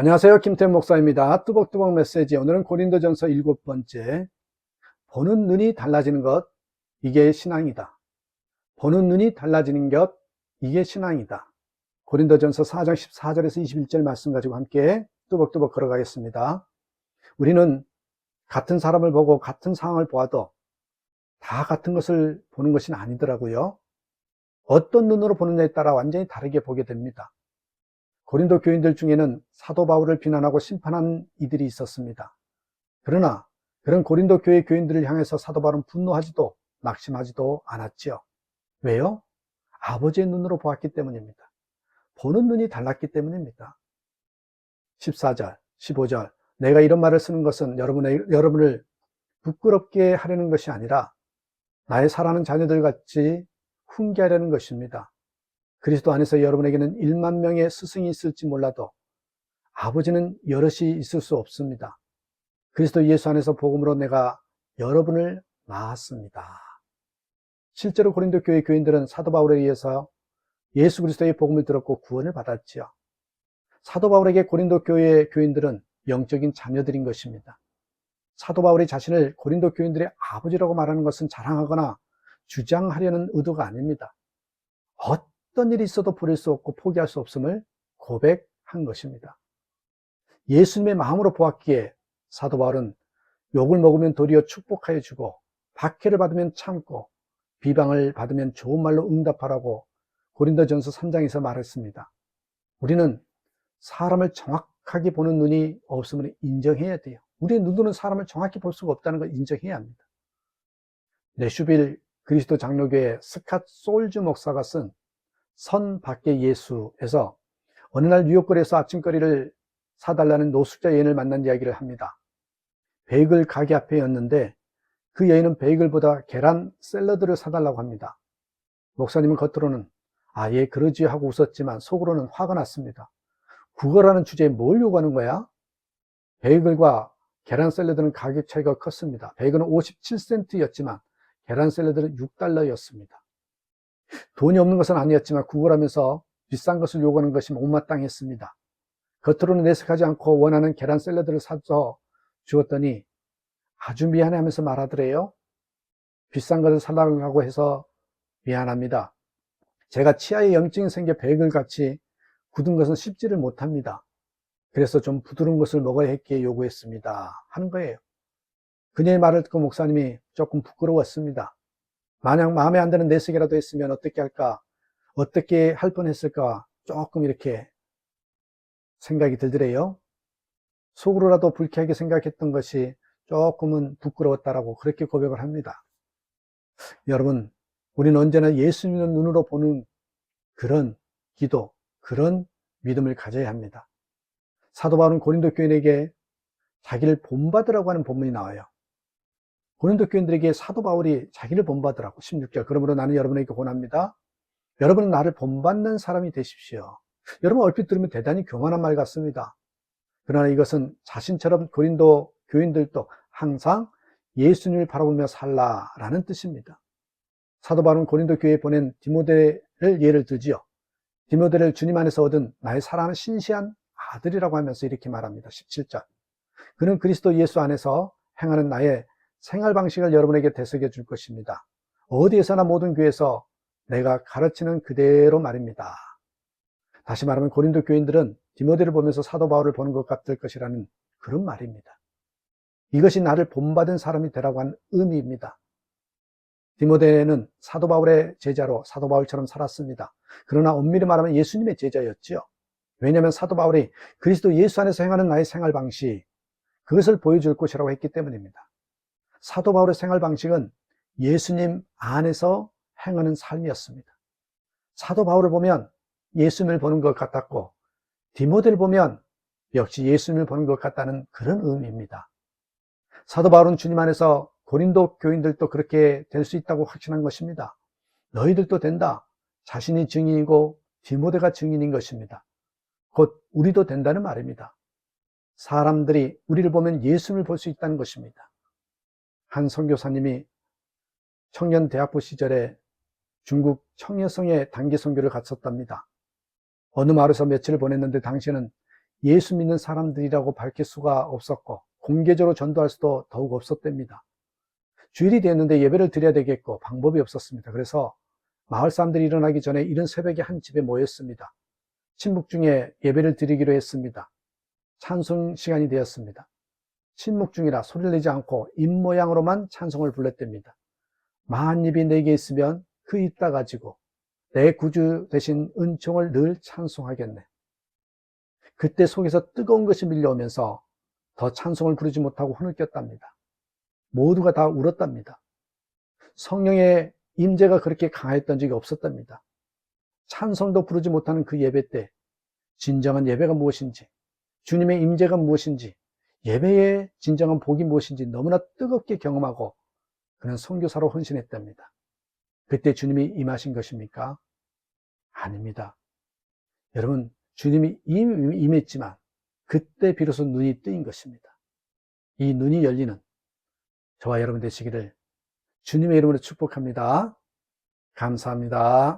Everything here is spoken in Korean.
안녕하세요. 김태현 목사입니다. 뚜벅뚜벅 메시지. 오늘은 고린도전서 7번째. 보는 눈이 달라지는 것, 이게 신앙이다. 보는 눈이 달라지는 것, 이게 신앙이다. 고린도전서 4장 14절에서 21절 말씀 가지고 함께 뚜벅뚜벅 걸어가겠습니다. 우리는 같은 사람을 보고 같은 상황을 보아도 다 같은 것을 보는 것이 아니더라고요. 어떤 눈으로 보느냐에 따라 완전히 다르게 보게 됩니다. 고린도 교인들 중에는 사도 바울을 비난하고 심판한 이들이 있었습니다. 그러나 그런 고린도 교회 교인들을 향해서 사도 바울은 분노하지도 낙심하지도 않았지요. 왜요? 아버지의 눈으로 보았기 때문입니다. 보는 눈이 달랐기 때문입니다. 14절, 15절. 내가 이런 말을 쓰는 것은 여러분을 부끄럽게 하려는 것이 아니라 나의 사랑하는 자녀들 같이 훈계하려는 것입니다. 그리스도 안에서 여러분에게는 1만 명의 스승이 있을지 몰라도 아버지는 여럿이 있을 수 없습니다. 그리스도 예수 안에서 복음으로 내가 여러분을 낳았습니다. 실제로 고린도 교회 교인들은 사도 바울에 의해서 예수 그리스도의 복음을 들었고 구원을 받았지요. 사도 바울에게 고린도 교회 교인들은 영적인 자녀들인 것입니다. 사도 바울이 자신을 고린도 교인들의 아버지라고 말하는 것은 자랑하거나 주장하려는 의도가 아닙니다. 어떤 일이 있어도 버릴 수 없고 포기할 수 없음을 고백한 것입니다. 예수님의 마음으로 보았기에 사도 바울은 욕을 먹으면 도리어 축복하여 주고 박해를 받으면 참고 비방을 받으면 좋은 말로 응답하라고 고린도전서 3장에서 말했습니다. 우리는 사람을 정확하게 보는 눈이 없음을 인정해야 돼요. 우리의 눈으로는 사람을 정확히 볼 수가 없다는 걸 인정해야 합니다. 내슈빌 그리스도 장로교회 스캇 솔즈 목사가 쓴 선 밖의 예수에서 어느 날 뉴욕거리에서 아침거리를 사달라는 노숙자 여인을 만난 이야기를 합니다. 베이글 가게 앞에였는데 그 여인은 베이글보다 계란 샐러드를 사달라고 합니다. 목사님은 겉으로는 예 그러지요 하고 웃었지만 속으로는 화가 났습니다. 국어라는 주제에 뭘 요구하는 거야? 베이글과 계란 샐러드는 가격 차이가 컸습니다. 베이글은 57센트였지만 계란 샐러드는 6달러였습니다. 돈이 없는 것은 아니었지만 구걸하면서 비싼 것을 요구하는 것이 못마땅했습니다. 겉으로는 내색하지 않고 원하는 계란 샐러드를 사서 주었더니 아주 미안해하면서 말하더래요. 비싼 것을 사달라고 해서 미안합니다. 제가 치아에 염증이 생겨 베이글같이 굳은 것은 씹지를 못합니다. 그래서 좀 부드러운 것을 먹어야 했기에 요구했습니다. 하는 거예요. 그녀의 말을 듣고 목사님이 조금 부끄러웠습니다. 만약 마음에 안 드는 내색이라도 했으면 어떻게 할까? 어떻게 할 뻔했을까? 조금 이렇게 생각이 들더래요. 속으로라도 불쾌하게 생각했던 것이 조금은 부끄러웠다라고 그렇게 고백을 합니다. 여러분, 우리는 언제나 예수님의 눈으로 보는 그런 기도, 그런 믿음을 가져야 합니다. 사도 바울은 고린도 교인에게 자기를 본받으라고 하는 본문이 나와요. 고린도 교인들에게 사도 바울이 자기를 본받으라고 16절. 그러므로 나는 여러분에게 권합니다. 여러분은 나를 본받는 사람이 되십시오. 여러분 얼핏 들으면 대단히 교만한 말 같습니다. 그러나 이것은 자신처럼 고린도 교인들도 항상 예수님을 바라보며 살라라는 뜻입니다. 사도 바울은 고린도 교회에 보낸 디모데를 예를 들지요. 디모데를 주님 안에서 얻은 나의 사랑하는 신실한 아들이라고 하면서 이렇게 말합니다. 17절. 그는 그리스도 예수 안에서 행하는 나의 생활 방식을 여러분에게 되새겨 줄 것입니다. 어디에서나 모든 교회에서 내가 가르치는 그대로 말입니다. 다시 말하면 고린도 교인들은 디모데를 보면서 사도 바울을 보는 것 같을 것이라는 그런 말입니다. 이것이 나를 본받은 사람이 되라고 하는 의미입니다. 디모데는 사도 바울의 제자로 사도 바울처럼 살았습니다. 그러나 엄밀히 말하면 예수님의 제자였지요. 왜냐하면 사도 바울이 그리스도 예수 안에서 행하는 나의 생활 방식, 그것을 보여줄 것이라고 했기 때문입니다. 사도 바울의 생활 방식은 예수님 안에서 행하는 삶이었습니다. 사도 바울을 보면 예수님을 보는 것 같았고 디모데를 보면 역시 예수님을 보는 것 같다는 그런 의미입니다. 사도 바울은 주님 안에서 고린도 교인들도 그렇게 될 수 있다고 확신한 것입니다. 너희들도 된다. 자신이 증인이고 디모데가 증인인 것입니다. 곧 우리도 된다는 말입니다. 사람들이 우리를 보면 예수님을 볼 수 있다는 것입니다. 한 선교사님이 청년 대학부 시절에 중국 청여성에 단기 선교를 갔었답니다. 어느 마을에서 며칠을 보냈는데 당시에는 예수 믿는 사람들이라고 밝힐 수가 없었고 공개적으로 전도할 수도 더욱 없었답니다. 주일이 됐는데 예배를 드려야 되겠고 방법이 없었습니다. 그래서 마을 사람들이 일어나기 전에 이른 새벽에 한 집에 모였습니다. 침묵 중에 예배를 드리기로 했습니다. 찬송 시간이 되었습니다. 침묵 중이라 소리를 내지 않고 입 모양으로만 찬송을 불렀답니다. 만입이 내게 있으면 그 입 다 가지고 내 구주 되신 은총을 늘 찬송하겠네. 그때 속에서 뜨거운 것이 밀려오면서 더 찬송을 부르지 못하고 흐느꼈답니다. 모두가 다 울었답니다. 성령의 임재가 그렇게 강했던 적이 없었답니다. 찬송도 부르지 못하는 그 예배 때 진정한 예배가 무엇인지, 주님의 임재가 무엇인지, 예배의 진정한 복이 무엇인지 너무나 뜨겁게 경험하고 그는 선교사로 헌신했답니다. 그때 주님이 임하신 것입니까? 아닙니다. 여러분, 주님이 이미 임했지만 그때 비로소 눈이 뜨인 것입니다. 이 눈이 열리는 저와 여러분 되시기를 주님의 이름으로 축복합니다. 감사합니다.